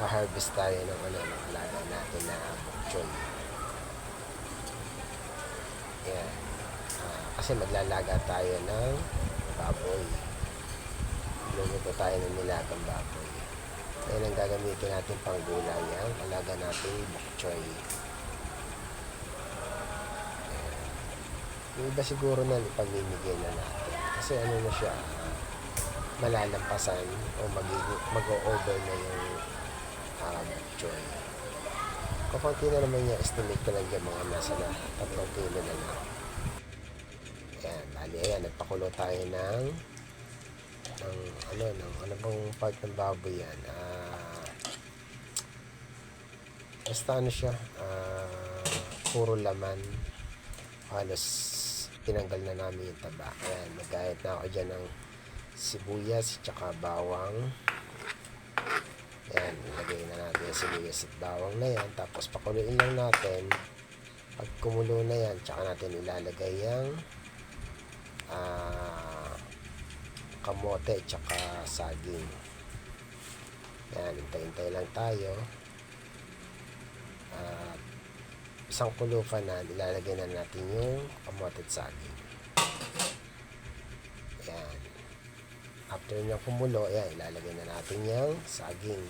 ma-harvest tayo ng ng alaga natin na bok choy. Yan. Kasi maglalaga tayo ng baboy. Luluto tayo ng nilagang baboy. Yan ang gagamitin natin pang gulay, ang alaga natin bok choy. Yung iba siguro na ipamimigay na natin. Kasi ano na siya, malalampasan o mag-o-over na yung bok choy. Kakunti na naman yung estimate ko lang dyan, mga nasa na 3 kilo na lang. Ayan, bali, ayan, nagpakulo tayo ng ano bang part ng baboy yan? Basta ano siya, puro laman. Halos tinanggal na namin yung taba. Ayan, nagayat na ako dyan ng sibuyas tsaka bawang. Ayan, ilagay na natin yung sibuyas at bawang na yan. Tapos pakuluin lang natin. Pag kumulo na yan, tsaka natin ilalagay yung kamote tsaka saging. Ayan, hintay-hintay lang tayo. Isang kulo pa na, ilalagay na natin yung kamote at saging. Ayan. After nyo kumulo, ayan, ilalagay na natin yung saging.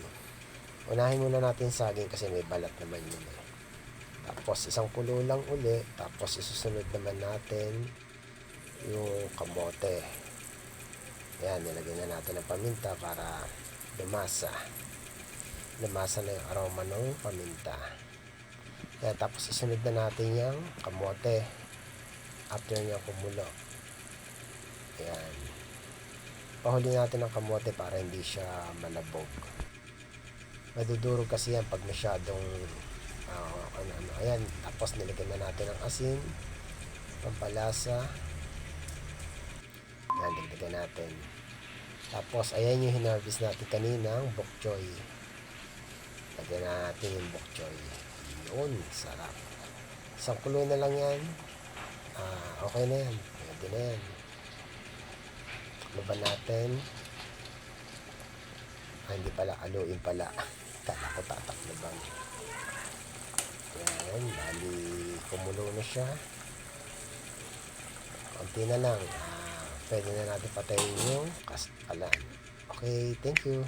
Unahin muna natin saging kasi may balat naman yun eh. Tapos isang kulo lang uli, tapos isusunod naman natin yung kamote. Ayan, nilagay na natin ang paminta para lumasa na yung aroma ng paminta. Ayan, tapos isunod na natin yung kamote after nyo kumulo. Ayan, pahuli natin ang kamote para hindi siya malabog. Madudurog kasi yan pag masyadong ayan, tapos nilagyan na natin ang asin, pampalasa. Ayan, dagdagan natin. Tapos ayan yung hinarvest natin kaninang bok choy. Lagyan natin yung bok choy. Yun, sarap. Isang kulo na lang yan. Okay na yan. Pwede na yan. Takloban natin. Hindi pala, aluin pala. Kala ko tatakloban. Ayan, bali kumulo na siya. Konti na lang. Pwede na natin patayin yung kaskalan. Okay, thank you.